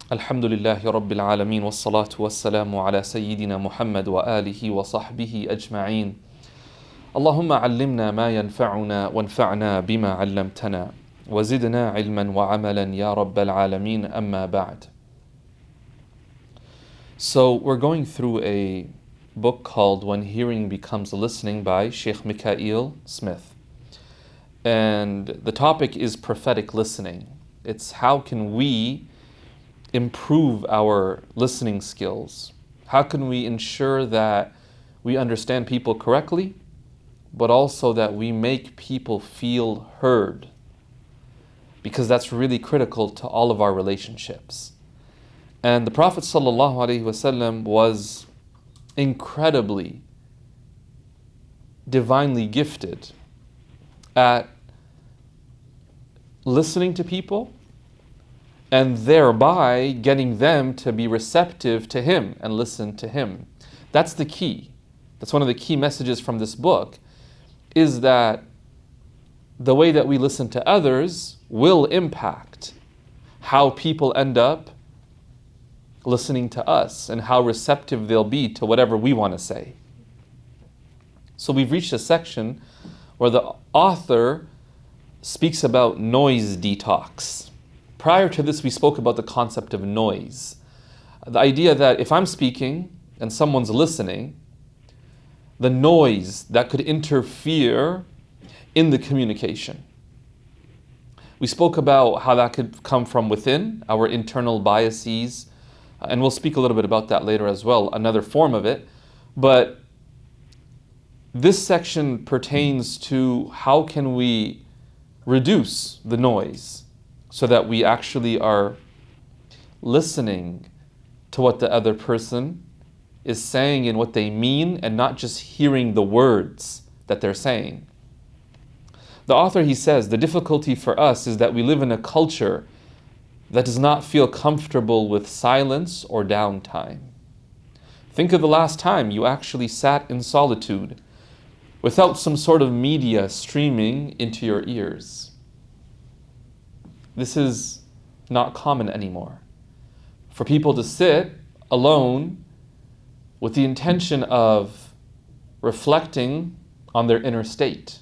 Alhamdulillahi Rabbil Alameen wa salatu wa salamu ala Sayyidina Muhammad wa alihi wa sahbihi ajma'een. Allahumma allimna ma yanfa'una wanfa'na bima 'allamtana wa zidna 'ilman wa 'amalan ya Rabbil Alameen, amma ba'd. So we're going through a book called When Hearing Becomes Listening by Shaykh Mikhail Smith. And the topic is prophetic listening. It's how can we improve our listening skills? How can we ensure that we understand people correctly, but also that we make people feel heard? Because that's really critical to all of our relationships. And the Prophet ﷺ was incredibly, divinely gifted at listening to people and thereby getting them to be receptive to him and listen to him. That's the key. That's one of the key messages from this book, is that the way that we listen to others will impact how people end up listening to us and how receptive they'll be to whatever we want to say. So we've reached a section where the author speaks about noise detox. Prior to this, we spoke about the concept of noise. The idea that if I'm speaking and someone's listening, the noise that could interfere in the communication. We spoke about how that could come from within, our internal biases, and we'll speak a little bit about that later as well, another form of it. But this section pertains to how can we reduce the noise so that we actually are listening to what the other person is saying and what they mean, and not just hearing the words that they're saying. The author, he says, the difficulty for us is that we live in a culture that does not feel comfortable with silence or downtime. Think of the last time you actually sat in solitude without some sort of media streaming into your ears. This is not common anymore. For people to sit alone with the intention of reflecting on their inner state.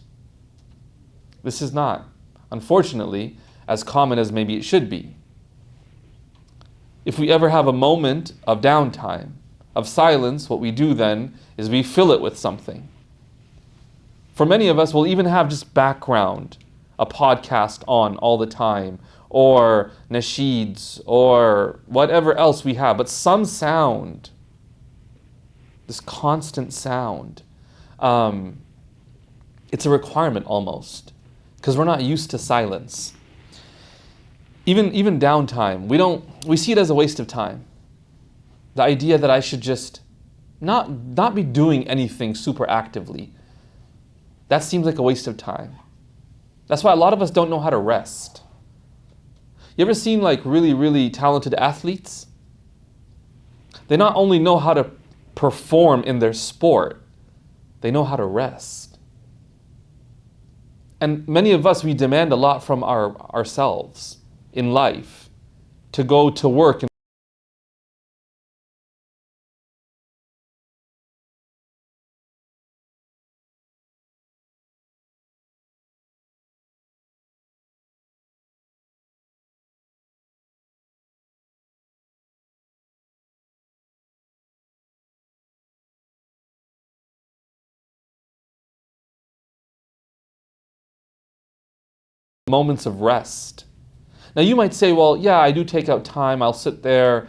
This is not, unfortunately, as common as maybe it should be. If we ever have a moment of downtime, of silence, what we do then is we fill it with something. For many of us, we'll even have just background, a podcast on all the time, or nasheeds, or whatever else we have, but some sound, this constant sound, it's a requirement almost, because we're not used to silence. Even downtime, we see it as a waste of time. The idea that I should just not be doing anything super actively, that seems like a waste of time. That's why a lot of us don't know how to rest. You ever seen like really, really talented athletes? They not only know how to perform in their sport, they know how to rest. And many of us, we demand a lot from ourselves in life to go to work and moments of rest. Now you might say, well, yeah, I do take out time. I'll sit there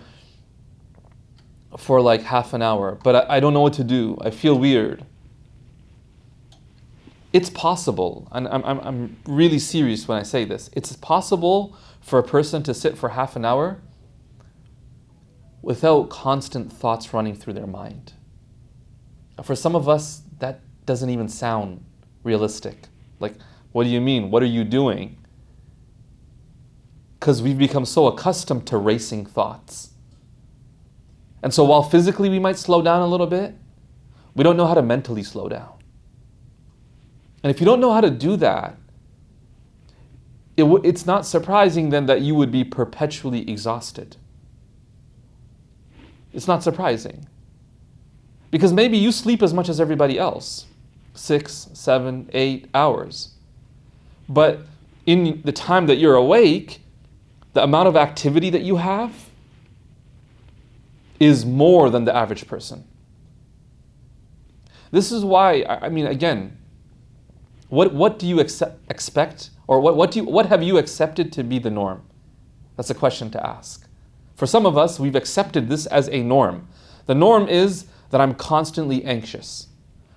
for like half an hour, but I don't know what to do. I feel weird. It's possible, and I'm really serious when I say this. It's possible for a person to sit for half an hour without constant thoughts running through their mind. For some of us, that doesn't even sound realistic. Like, what do you mean? What are you doing? Because we've become so accustomed to racing thoughts. And so while physically we might slow down a little bit, we don't know how to mentally slow down. And if you don't know how to do that, it's not surprising then that you would be perpetually exhausted. It's not surprising. Because maybe you sleep as much as everybody else, 6, 7, 8 hours. But in the time that you're awake, the amount of activity that you have is more than the average person. This is why, again, what do you expect, or what have you accepted to be the norm? That's a question to ask. For some of us, we've accepted this as a norm. The norm is that I'm constantly anxious.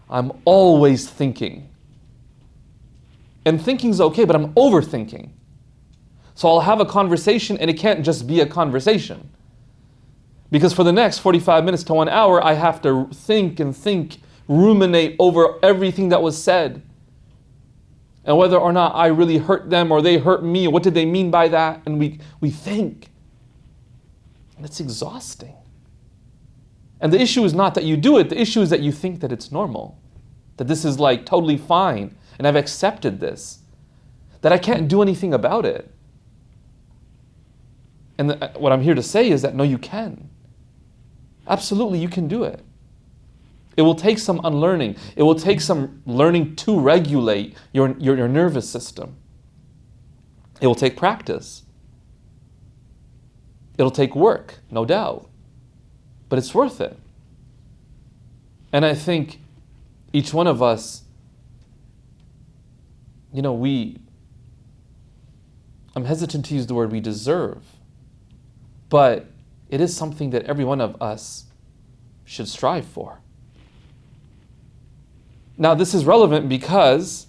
I'm always thinking. And thinking's okay, but I'm overthinking. So I'll have a conversation and it can't just be a conversation. Because for the next 45 minutes to 1 hour, I have to think, ruminate over everything that was said. And whether or not I really hurt them or they hurt me, what did they mean by that? And we think. And it's exhausting. And the issue is not that you do it, the issue is that you think that it's normal. That this is like totally fine, and I've accepted this. That I can't do anything about it. And what I'm here to say is that no, you can. Absolutely, you can do it. It will take some unlearning. It will take some learning to regulate your nervous system. It will take practice. It'll take work, no doubt. But it's worth it. And I think each one of us, I'm hesitant to use the word we deserve, but it is something that every one of us should strive for. Now, this is relevant because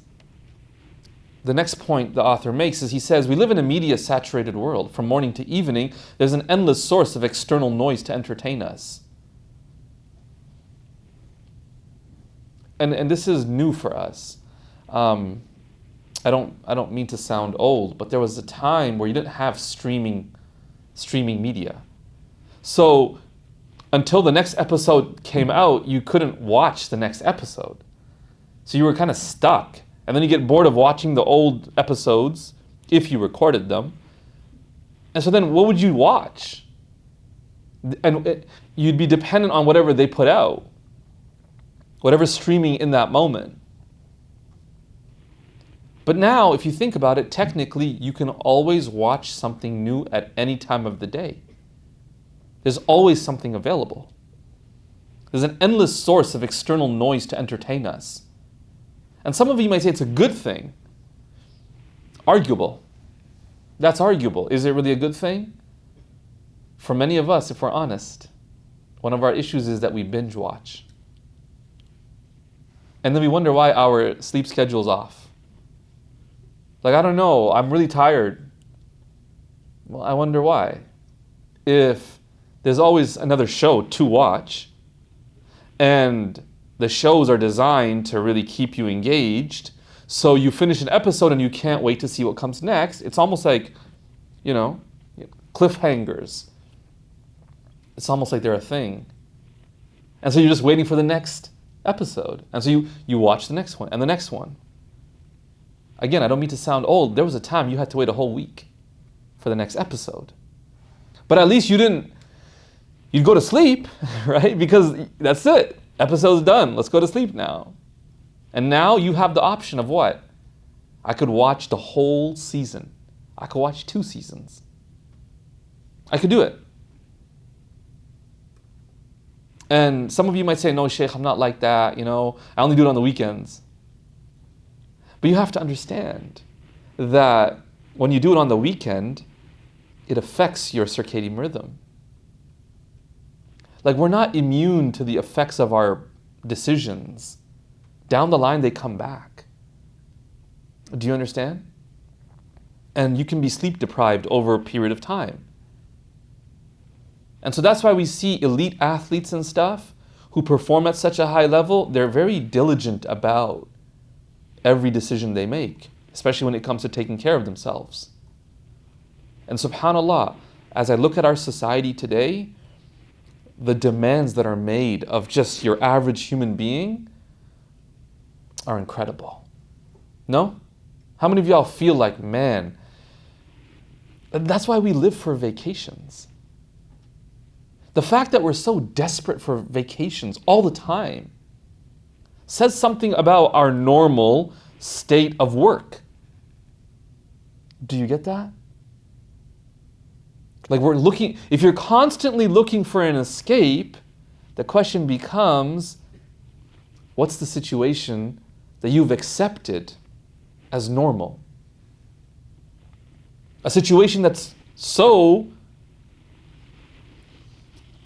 the next point the author makes is he says, we live in a media-saturated world. From morning to evening, there's an endless source of external noise to entertain us. And this is new for us. I don't mean to sound old, but there was a time where you didn't have streaming media. So until the next episode came out, you couldn't watch the next episode. So you were kind of stuck. And then you get bored of watching the old episodes, if you recorded them. And so then what would you watch? And you'd be dependent on whatever they put out. Whatever's streaming in that moment. But now, if you think about it, technically, you can always watch something new at any time of the day. There's always something available. There's an endless source of external noise to entertain us. And some of you might say it's a good thing. Arguable. That's arguable. Is it really a good thing? For many of us, if we're honest, one of our issues is that we binge watch. And then we wonder why our sleep schedule's off. Like, I don't know, I'm really tired. Well, I wonder why. If there's always another show to watch, and the shows are designed to really keep you engaged, so you finish an episode and you can't wait to see what comes next. It's almost like, cliffhangers. It's almost like they're a thing. And so you're just waiting for the next episode. And so you watch the next one and the next one. Again, I don't mean to sound old. There was a time you had to wait a whole week for the next episode. But at least you'd go to sleep, right? Because that's it. Episode's done. Let's go to sleep now. And now you have the option of what? I could watch the whole season. I could watch 2 seasons. I could do it. And some of you might say, no, Shaykh, I'm not like that, I only do it on the weekends. But you have to understand that when you do it on the weekend, it affects your circadian rhythm. Like, we're not immune to the effects of our decisions. Down the line, they come back. Do you understand? And you can be sleep deprived over a period of time. And so that's why we see elite athletes and stuff who perform at such a high level. They're very diligent about every decision they make, especially when it comes to taking care of themselves. And subhanAllah, as I look at our society today, the demands that are made of just your average human being are incredible. No? How many of y'all feel like, man, that's why we live for vacations. The fact that we're so desperate for vacations all the time says something about our normal state of work. Do you get that? Like if you're constantly looking for an escape, the question becomes, what's the situation that you've accepted as normal? A situation that's so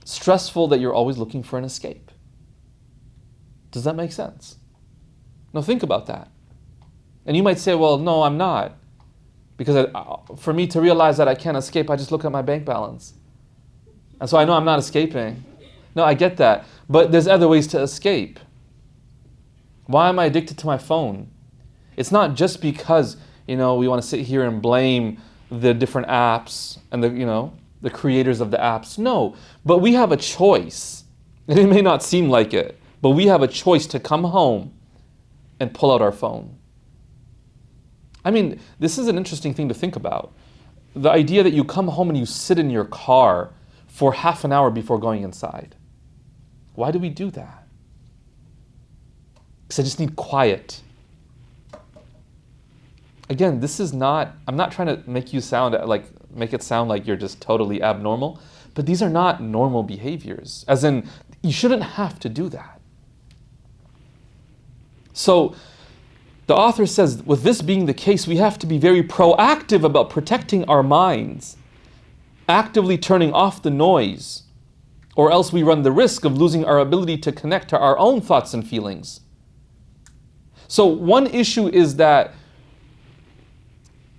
stressful that you're always looking for an escape. Does that make sense? Now think about that. And you might say, well, no, I'm not. Because for me to realize that I can't escape, I just look at my bank balance. And so I know I'm not escaping. No, I get that. But there's other ways to escape. Why am I addicted to my phone? It's not just because, we want to sit here and blame the different apps and the creators of the apps. No, but we have a choice. And it may not seem like it, but we have a choice to come home and pull out our phone. I mean, this is an interesting thing to think about. The idea that you come home and you sit in your car for half an hour before going inside. Why do we do that? Because I just need quiet. Again, I'm not trying to make it sound like you're just totally abnormal, but these are not normal behaviors. As in, you shouldn't have to do that. So, the author says, with this being the case, we have to be very proactive about protecting our minds, actively turning off the noise, or else we run the risk of losing our ability to connect to our own thoughts and feelings. So one issue is that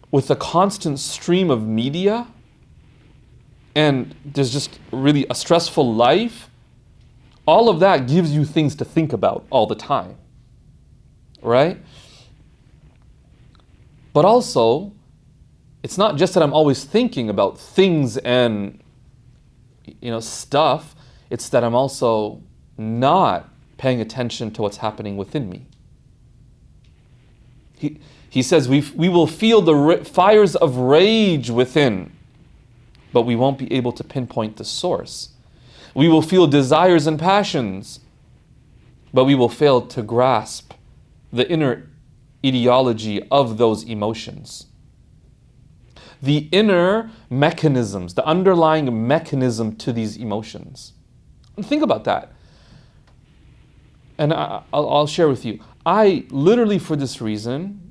with the constant stream of media, and there's just really a stressful life, all of that gives you things to think about all the time, right? But also, it's not just that I'm always thinking about things and stuff, it's that I'm also not paying attention to what's happening within me. He says we will feel the fires of rage within, but we won't be able to pinpoint the source. We will feel desires and passions, but we will fail to grasp the inner etiology of those emotions. The inner mechanisms, the underlying mechanism to these emotions. And think about that. And I'll share with you. I literally, for this reason,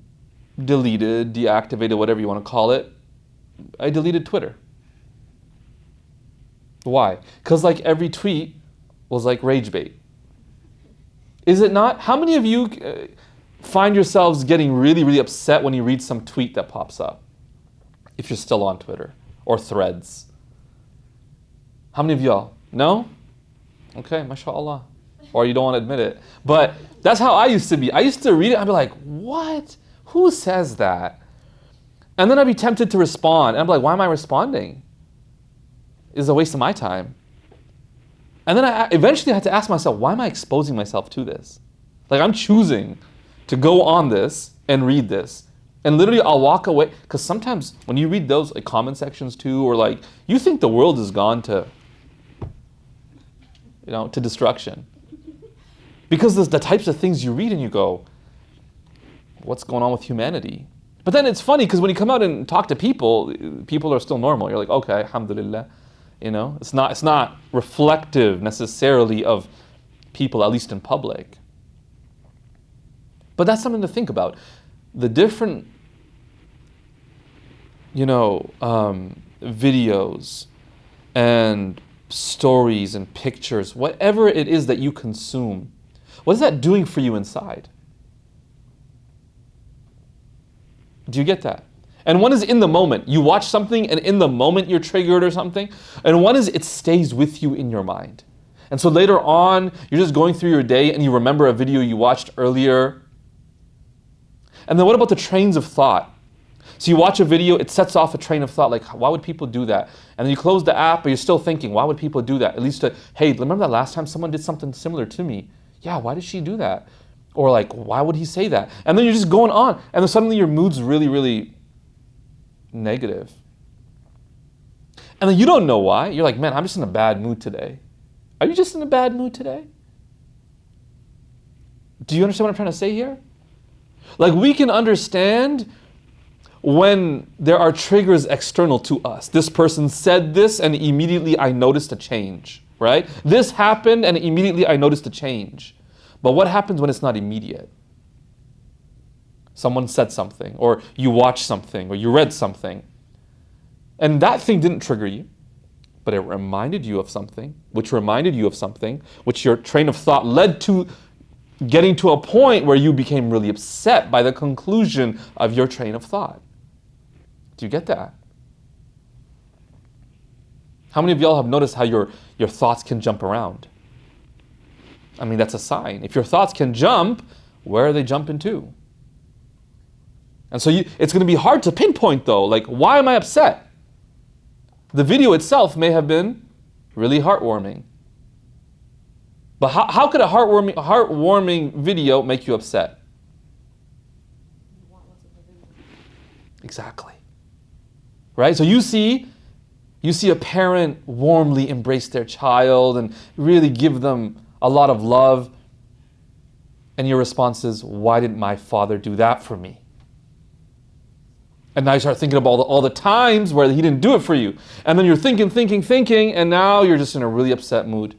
deleted, deactivated, whatever you want to call it, I deleted Twitter. Why? Because every tweet was rage bait. Is it not? How many of you find yourselves getting really, really upset when you read some tweet that pops up? If you're still on Twitter or Threads. How many of y'all? No? Okay, mashallah. Or you don't want to admit it. But that's how I used to be. I used to read it, I'd be like, what? Who says that? And then I'd be tempted to respond. And I'd be like, why am I responding? It's a waste of my time. And then I eventually had to ask myself, why am I exposing myself to this? I'm choosing to go on this and read this. And literally I'll walk away. Because sometimes when you read those comment sections too, or you think the world has gone to destruction. Because there's the types of things you read and you go, what's going on with humanity? But then it's funny because when you come out and talk to people, people are still normal. You're like, okay, alhamdulillah. It's not reflective necessarily of people, at least in public. But that's something to think about. The different, videos and stories and pictures, whatever it is that you consume, what is that doing for you inside? Do you get that? And one is in the moment. You watch something and in the moment you're triggered or something. And one is it stays with you in your mind. And so later on, you're just going through your day and you remember a video you watched earlier. And then what about the trains of thought? So you watch a video, it sets off a train of thought, why would people do that? And then you close the app, but you're still thinking, why would people do that? At least hey, remember that last time someone did something similar to me? Yeah, why did she do that? Or why would he say that? And then you're just going on, and then suddenly your mood's really, really negative. And then you don't know why. You're like, man, I'm just in a bad mood today. Are you just in a bad mood today? Do you understand what I'm trying to say here? Like, we can understand when there are triggers external to us. This person said this and immediately I noticed a change, right? This happened and immediately I noticed a change. But what happens when it's not immediate? Someone said something, or you watched something, or you read something, and that thing didn't trigger you, but it reminded you of something, which reminded you of something, which your train of thought led to getting to a point where you became really upset by the conclusion of your train of thought. Do you get that? How many of y'all have noticed how your thoughts can jump around? I mean, that's a sign. If your thoughts can jump, where are they jumping to? And so it's going to be hard to pinpoint though, like, why am I upset? The video itself may have been really heartwarming. But how could a heartwarming video make you upset? Exactly. Right? So you see a parent warmly embrace their child and really give them a lot of love. And your response is, why didn't my father do that for me? And now you start thinking about all the times where he didn't do it for you. And then you're thinking, and now you're just in a really upset mood.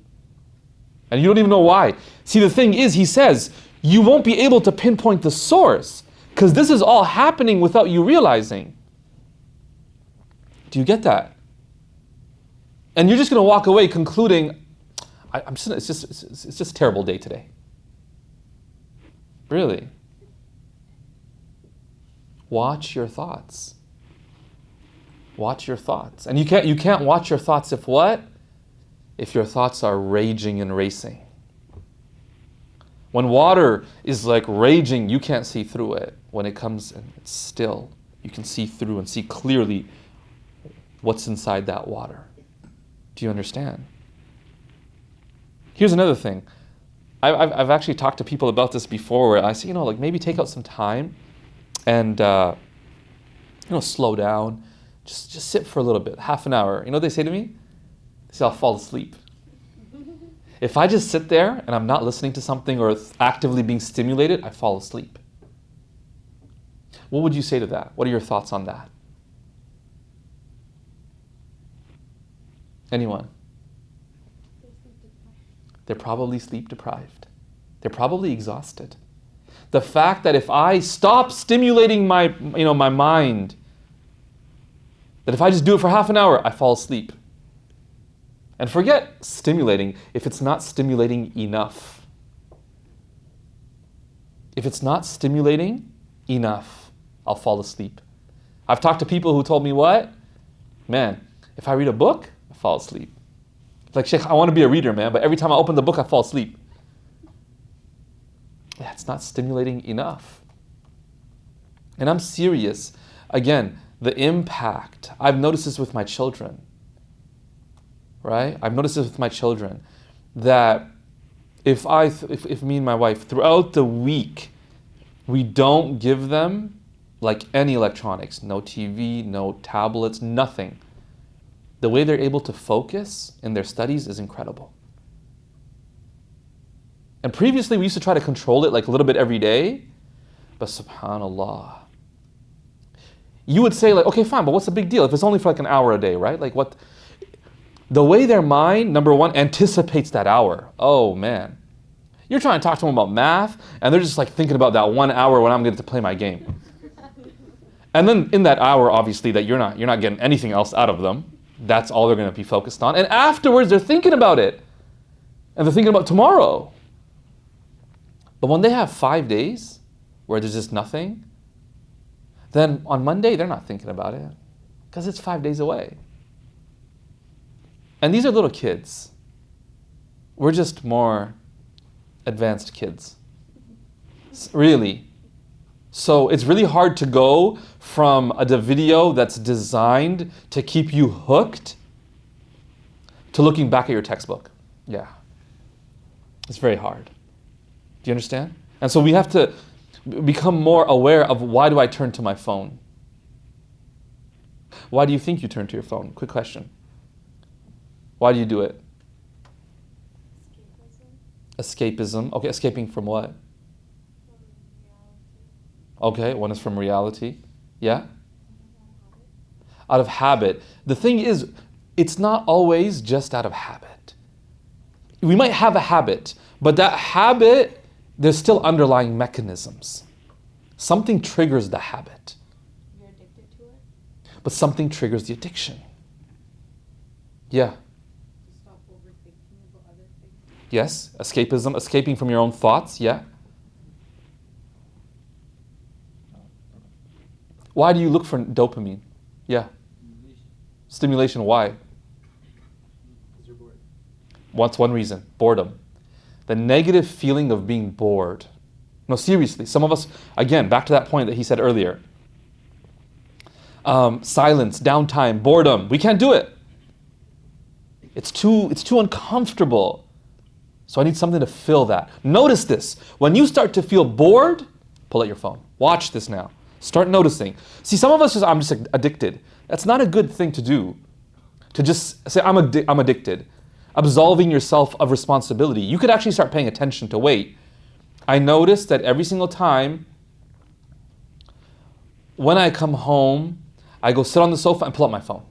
And you don't even know why. See, the thing is, he says, you won't be able to pinpoint the source because this is all happening without you realizing. Do you get that? And you're just going to walk away concluding, it's just a terrible day today. Really. Watch your thoughts. Watch your thoughts. And you can't watch your thoughts if what? If your thoughts are raging and racing. When water is like raging, you can't see through it. When it comes and it's still, you can see through and see clearly what's inside that water. Do you understand? Here's another thing. I've actually talked to people about this before where I say, like maybe take out some time and slow down. Just sit for a little bit, half an hour. You know what they say to me? They say, I'll fall asleep. If I just sit there and I'm not listening to something or actively being stimulated, I fall asleep. What would you say to that? What are your thoughts on that? Anyone? They're probably sleep deprived. They're probably exhausted. The fact that if I stop stimulating my mind, that if I just do it for half an hour, I fall asleep. And forget stimulating if it's not stimulating enough. If it's not stimulating enough, I'll fall asleep. I've talked to people who told me what? Man, if I read a book, I fall asleep. Like, Shaykh, I want to be a reader, man, but every time I open the book, I fall asleep. Yeah, it's not stimulating enough. And I'm serious. Again, the impact. I've noticed this with my children. Right? I've noticed this with my children. That if me and my wife, throughout the week, we don't give them like any electronics, no TV, no tablets, nothing. The way they're able to focus in their studies is incredible. And previously we used to try to control it like a little bit every day, but subhanallah. You would say like, okay, fine, but what's the big deal? If it's only for like an hour a day, right? Like what? The way their mind, number one, anticipates that hour. Oh man. You're trying to talk to them about math, and they're just like thinking about that 1 hour when I'm going to play my game. And then in that hour, obviously, that you're not getting anything else out of them. That's all they're going to be focused on. And afterwards, they're thinking about it. And they're thinking about tomorrow. But when they have 5 days where there's just nothing, then on Monday, they're not thinking about it because it's 5 days away. And these are little kids. We're just more advanced kids. Really. So it's really hard to go from the video that's designed to keep you hooked to looking back at your textbook. Yeah. It's very hard. Do you understand? And so we have to become more aware of, why do I turn to my phone? Why do you think you turn to your phone? Quick question. Why do you do it? Escapism. Escapism. Okay, escaping from what? From reality. Okay, one is from reality. Yeah? Habit. Out of habit. The thing is, it's not always just out of habit. We might have a habit, but that habit, there's still underlying mechanisms. Something triggers the habit, You're addicted to it. but something triggers the addiction. Yeah. To stop overthinking about other things. Yes, escapism, escaping from your own thoughts, yeah. Why do you look for dopamine? Yeah. Stimulation, why? Because you're bored. What's one reason? Boredom. The negative feeling of being bored. No, seriously, some of us, again, back to that point that he said earlier. Silence, downtime, boredom. We can't do it. It's too uncomfortable. So I need something to fill that. Notice this. When you start to feel bored, pull out your phone. Watch this now. Start noticing. See, some of us I'm just addicted. That's not a good thing to do. To just say, I'm addicted. Absolving yourself of responsibility. You could actually start paying attention to, wait, I notice that every single time when I come home, I go sit on the sofa and pull out my phone.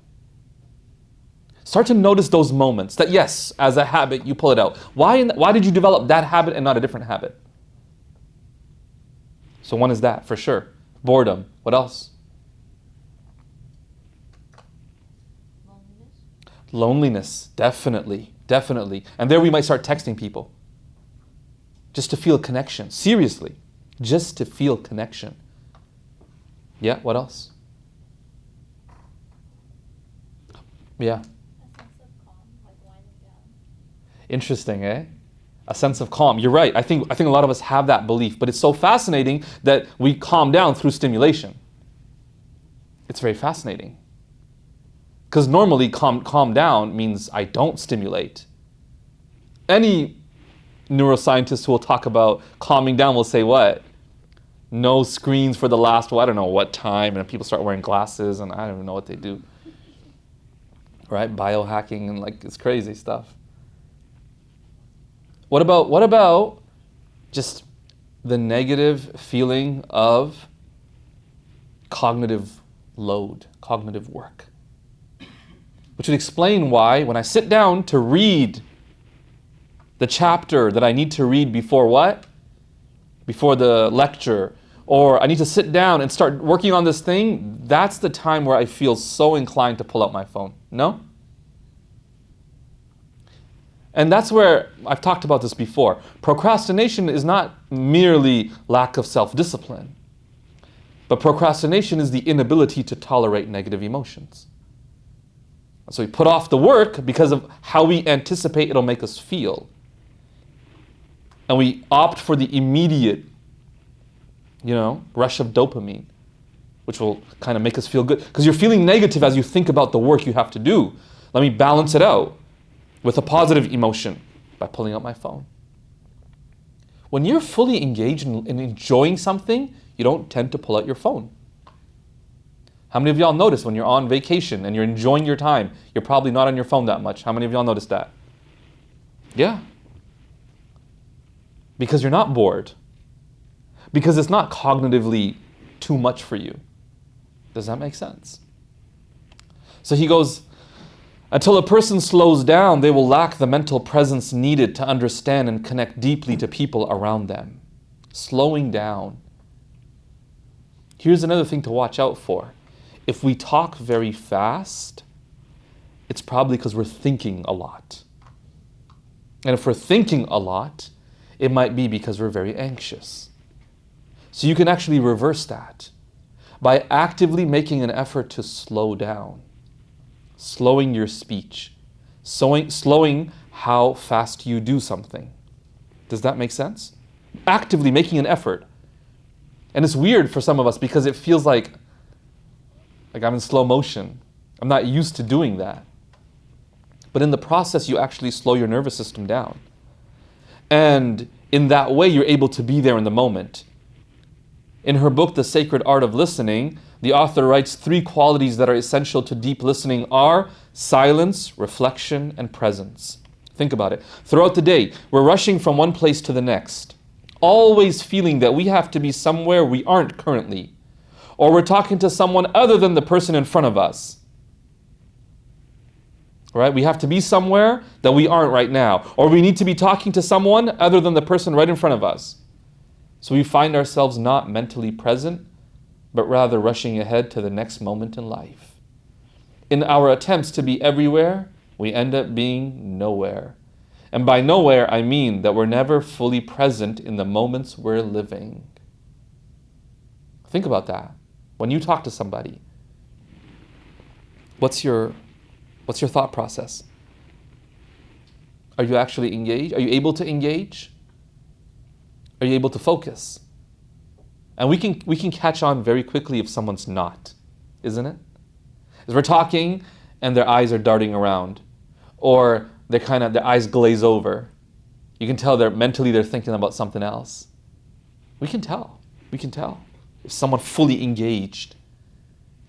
Start to notice those moments that, yes, as a habit, you pull it out. Why did you develop that habit and not a different habit? So one is that, for sure. Boredom. What else? Loneliness. Loneliness. Definitely. And there we might start texting people. Just to feel connection. Seriously. Just to feel connection. Yeah, what else? Yeah. A sense of calm, like winding down. Interesting, eh? A sense of calm. You're right. I think a lot of us have that belief, but it's so fascinating that we calm down through stimulation. It's very fascinating. Because normally calm down means I don't stimulate. Any neuroscientist who will talk about calming down will say what? No screens for the last, I don't know what time, and people start wearing glasses, and I don't even know what they do. Right? Biohacking and it's crazy stuff. What about just the negative feeling of cognitive load, cognitive work? Which would explain why when I sit down to read the chapter that I need to read before what? Before the lecture, or I need to sit down and start working on this thing, that's the time where I feel so inclined to pull out my phone. No? And that's where, I've talked about this before, procrastination is not merely lack of self-discipline, but procrastination is the inability to tolerate negative emotions. So we put off the work because of how we anticipate it'll make us feel. And we opt for the immediate, rush of dopamine, which will kind of make us feel good. Because you're feeling negative as you think about the work you have to do. Let me balance it out with a positive emotion by pulling out my phone. When you're fully engaged in enjoying something, you don't tend to pull out your phone. How many of y'all notice when you're on vacation and you're enjoying your time, you're probably not on your phone that much? How many of y'all notice that? Yeah. Because you're not bored. Because it's not cognitively too much for you. Does that make sense? So he goes, until a person slows down, they will lack the mental presence needed to understand and connect deeply to people around them. Slowing down. Here's another thing to watch out for. If we talk very fast, it's probably because we're thinking a lot. And if we're thinking a lot, it might be because we're very anxious. So you can actually reverse that by actively making an effort to slow down. Slowing your speech. Slowing how fast you do something. Does that make sense? Actively making an effort. And it's weird for some of us because it feels like I'm in slow motion. I'm not used to doing that. But in the process, you actually slow your nervous system down. And in that way, you're able to be there in the moment. In her book, The Sacred Art of Listening, The author writes, 3 qualities that are essential to deep listening are silence, reflection, and presence. Think about it. Throughout the day, we're rushing from one place to the next, always feeling that we have to be somewhere we aren't currently, or we're talking to someone other than the person in front of us. Right? We have to be somewhere that we aren't right now, or we need to be talking to someone other than the person right in front of us. So we find ourselves not mentally present, but rather rushing ahead to the next moment in life. In our attempts to be everywhere, we end up being nowhere. And by nowhere, I mean that we're never fully present in the moments we're living. Think about that. When you talk to somebody, what's your thought process? Are you actually engaged? Are you able to engage? Are you able to focus? And we can catch on very quickly if someone's not, isn't it? As we're talking and their eyes are darting around, or their eyes glaze over. You can tell they're thinking about something else. We can tell if someone fully engaged.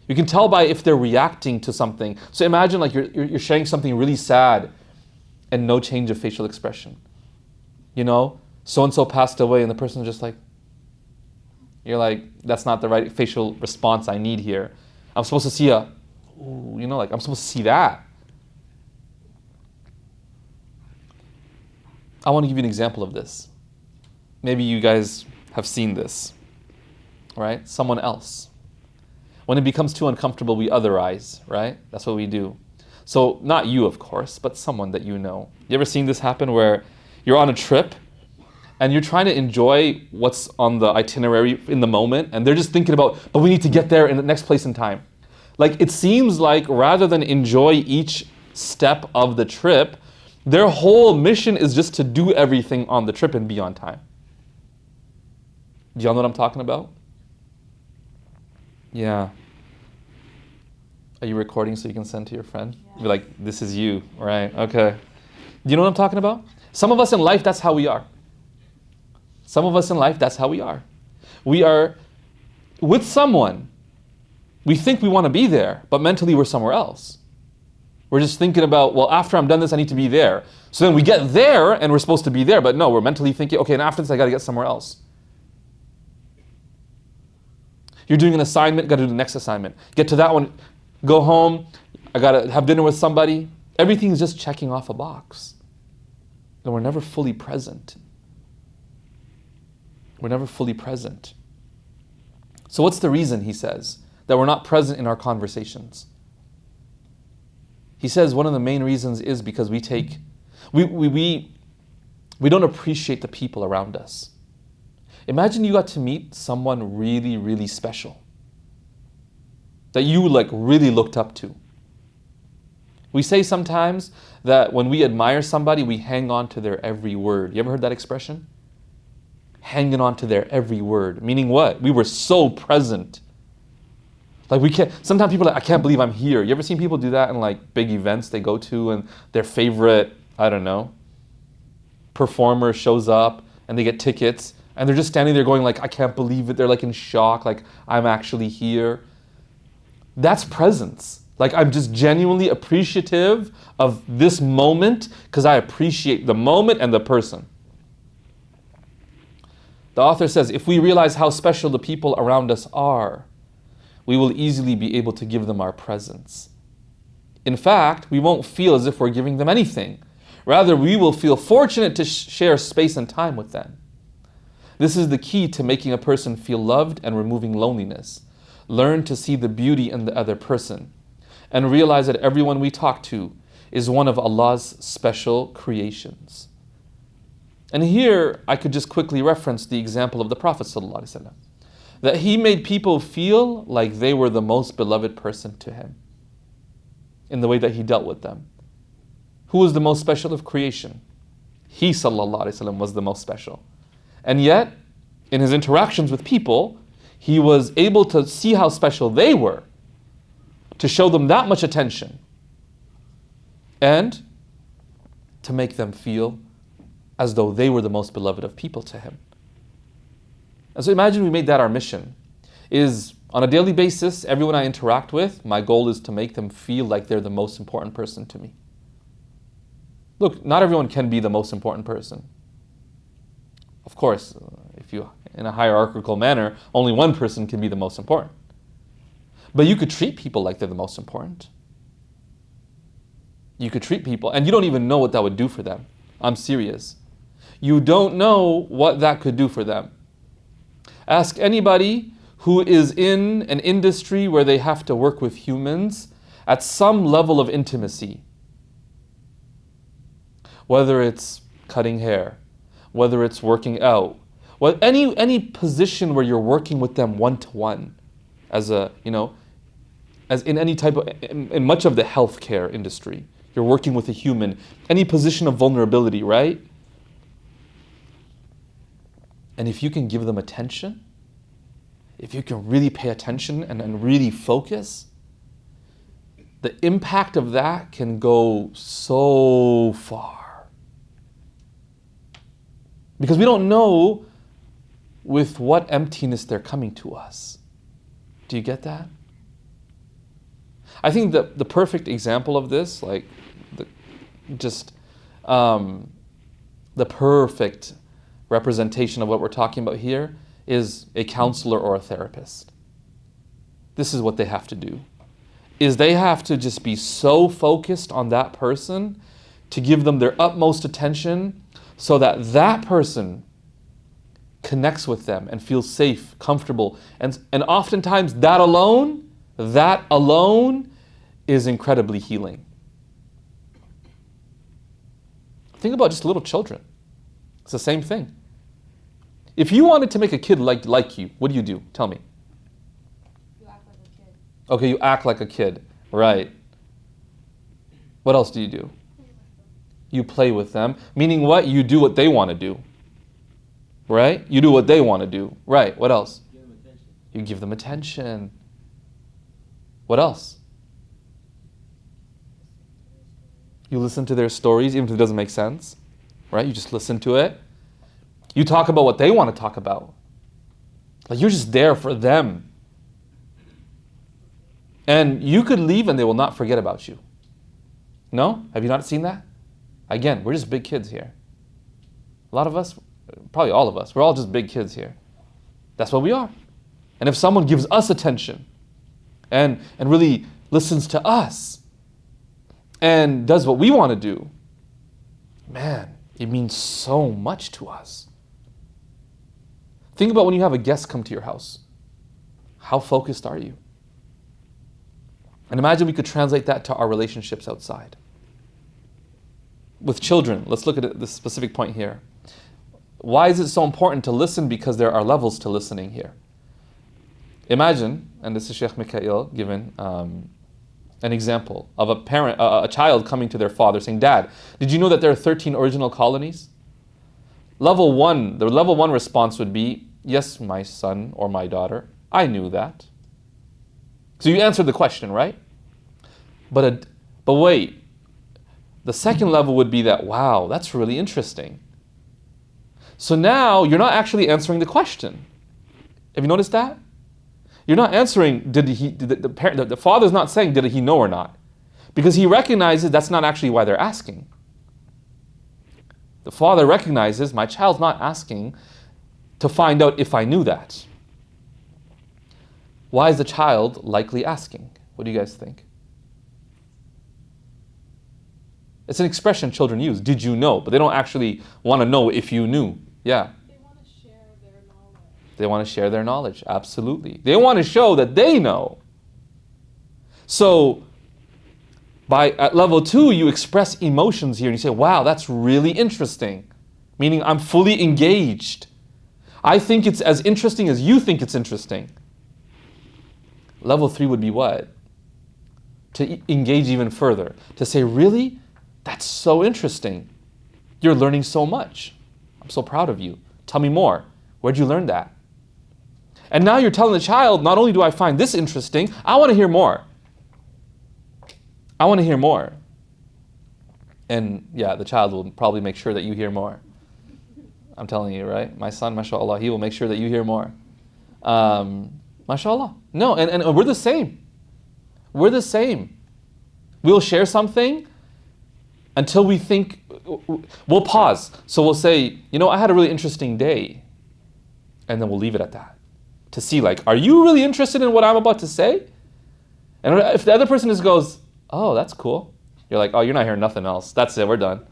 You can tell by if they're reacting to something. So imagine like you're sharing something really sad and no change of facial expression. You know, so-and-so passed away and the person's just like, you're like, that's not the right facial response I need here. I'm supposed to see I'm supposed to see that. I want to give you an example of this. Maybe you guys have seen this, right? Someone else. When it becomes too uncomfortable, we otherize, right? That's what we do. So not you, of course, but someone that you know. You ever seen this happen where you're on a trip and you're trying to enjoy what's on the itinerary in the moment, and they're just thinking about, but we need to get there in the next place in time. Like, it seems like rather than enjoy each step of the trip, their whole mission is just to do everything on the trip and be on time. Do y'all know what I'm talking about? Yeah. Are you recording so you can send to your friend? Yeah. Be like, this is you, right? Okay. Do you know what I'm talking about? Some of us in life, that's how we are. Some of us in life, that's how we are. We are with someone. We think we want to be there, but mentally we're somewhere else. We're just thinking about, well, after I'm done this, I need to be there. So then we get there and we're supposed to be there, but no, we're mentally thinking, okay, and after this, I got to get somewhere else. You're doing an assignment, got to do the next assignment. Get to that one, go home, I got to have dinner with somebody. Everything is just checking off a box. And we're never fully present. We're never fully present. So what's the reason, he says, that we're not present in our conversations? He says one of the main reasons is because we don't appreciate the people around us. Imagine you got to meet someone really, really special that you really looked up to. We say sometimes that when we admire somebody, we hang on to their every word. You ever heard that expression? Hanging on to their every word. Meaning what? We were so present. Sometimes people are like, I can't believe I'm here. You ever seen people do that in big events they go to and their favorite, performer shows up and they get tickets and they're just standing there going I can't believe it. They're in shock, I'm actually here. That's presence. I'm just genuinely appreciative of this moment because I appreciate the moment and the person. The author says, if we realize how special the people around us are, we will easily be able to give them our presence. In fact, we won't feel as if we're giving them anything. Rather, we will feel fortunate to share space and time with them. This is the key to making a person feel loved and removing loneliness. Learn to see the beauty in the other person and realize that everyone we talk to is one of Allah's special creations. And here, I could just quickly reference the example of the Prophet ﷺ, that he made people feel like they were the most beloved person to him in the way that he dealt with them. Who was the most special of creation? He ﷺ was the most special. And yet, in his interactions with people, he was able to see how special they were, to show them that much attention, and to make them feel as though they were the most beloved of people to him. And so imagine we made that our mission, is On a daily basis, everyone I interact with, my goal is to make them feel like they're the most important person to me. Look, not everyone can be the most important person. Of course, if you, in a hierarchical manner, only one person can be the most important. But you could treat people like they're the most important. You could treat people, and you don't even know what that would do for them. I'm serious. You don't know what that could do for them. Ask anybody who is in an industry where they have to work with humans at some level of intimacy. Whether it's cutting hair, whether it's working out, any position where you're working with them one-to-one, as in any type of, in much of the healthcare industry, you're working with a human, any position of vulnerability, right? And if you can give them attention, if you can really pay attention and really focus, the impact of that can go so far. Because we don't know with what emptiness they're coming to us. Do you get that? I think that the perfect example of this, like the perfect representation of what we're talking about here, is a counselor or a therapist. This is what they have to do. Is they have to just be so focused on that person to give them their utmost attention so that that person connects with them and feels safe, comfortable. And oftentimes that alone is incredibly healing. Think about just little children. It's the same thing. If you wanted to make a kid like you, what do? Tell me. You act like a kid. Okay, you act like a kid. Right. What else do you do? You play with them. Meaning what? You do what they want to do. Right? You do what they want to do. Right. What else? Give them attention. You give them attention. What else? You listen to their stories, even if it doesn't make sense. Right? You just listen to it. You talk about what they want to talk about. Like you're just there for them. And you could leave and they will not forget about you. No? Have you not seen that? Again, we're just big kids here. A lot of us, probably all of us, we're all just big kids here. That's what we are. And if someone gives us attention and really listens to us and does what we want to do, man, it means so much to us. Think about when you have a guest come to your house. How focused are you? And imagine we could translate that to our relationships outside. With children, let's look at this specific point here. Why is it so important to listen? Because there are levels to listening here. Imagine, and this is Shaykh Mikhail given an example of a child coming to their father saying, "Dad, did you know that there are 13 original colonies?" The level one response would be, "Yes, my son or my daughter, I knew that." So you answered the question, right? But wait, the second level would be that, wow, that's really interesting. So now you're not actually answering the question. Have you noticed that? You're not answering, the father's not saying, did he know or not? Because he recognizes that's not actually why they're asking. The father recognizes my child's not asking to find out if I knew that. Why is the child likely asking? What do you guys think? It's an expression children use, did you know? But they don't actually want to know if you knew. Yeah. They want to share their knowledge. They want to share their knowledge, absolutely. They want to show that they know. So, at level 2, you express emotions here and you say, wow, that's really interesting. Meaning I'm fully engaged. I think it's as interesting as you think it's interesting. Level 3 would be what? To engage even further. To say, really? That's so interesting. You're learning so much. I'm so proud of you. Tell me more. Where'd you learn that? And now you're telling the child, not only do I find this interesting, I want to hear more. I want to hear more. And yeah, the child will probably make sure that you hear more. I'm telling you, right? My son, mashallah, he will make sure that you hear more. MashaAllah. No, and we're the same. We're the same. We'll share something until we think, we'll pause. So we'll say, I had a really interesting day. And then we'll leave it at that. To see, are you really interested in what I'm about to say? And if the other person just goes, oh, that's cool. You're like, oh, you're not hearing nothing else. That's it, we're done.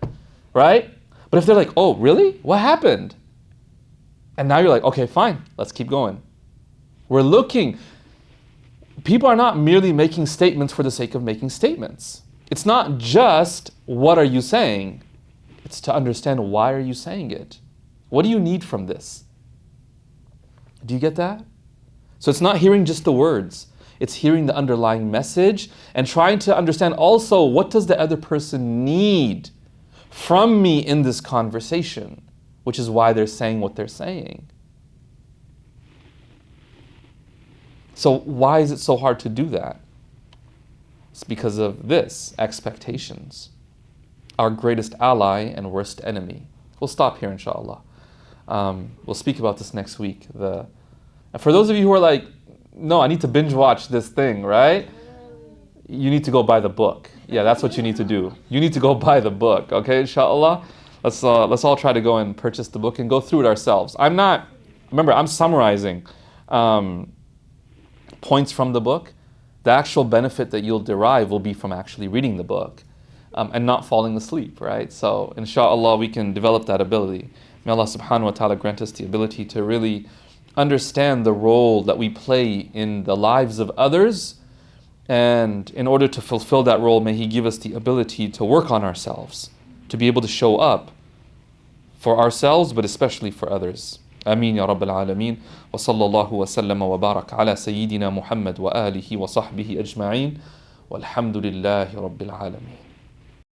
Right? But if they're like, oh, really? What happened? And now you're like, okay, fine, let's keep going. We're looking. People are not merely making statements for the sake of making statements. It's not just, what are you saying? It's to understand, why are you saying it? What do you need from this? Do you get that? So it's not hearing just the words. It's hearing the underlying message and trying to understand also, what does the other person need from me in this conversation? Which is why they're saying what they're saying. So why is it so hard to do that? It's because of this, expectations. Our greatest ally and worst enemy. We'll stop here, inshallah. We'll speak about this next week. And for those of you who are like, no, I need to binge watch this thing, right? You need to go buy the book. Yeah, that's what you need to do. You need to go buy the book, okay, inshallah? Let's all try to go and purchase the book and go through it ourselves. I'm summarizing points from the book. The actual benefit that you'll derive will be from actually reading the book and not falling asleep, right? So, inshallah, we can develop that ability. May Allah subhanahu wa ta'ala grant us the ability to really understand the role that we play in the lives of others. And in order to fulfill that role, may He give us the ability to work on ourselves, to be able to show up for ourselves, but especially for others. Ameen ya Rabbil Alameen. Wa sallallahu wa sallama wa barak ala Sayyidina Muhammad wa alihi wa sahbihi ajma'een. Walhamdulillahi Rabbil Alameen.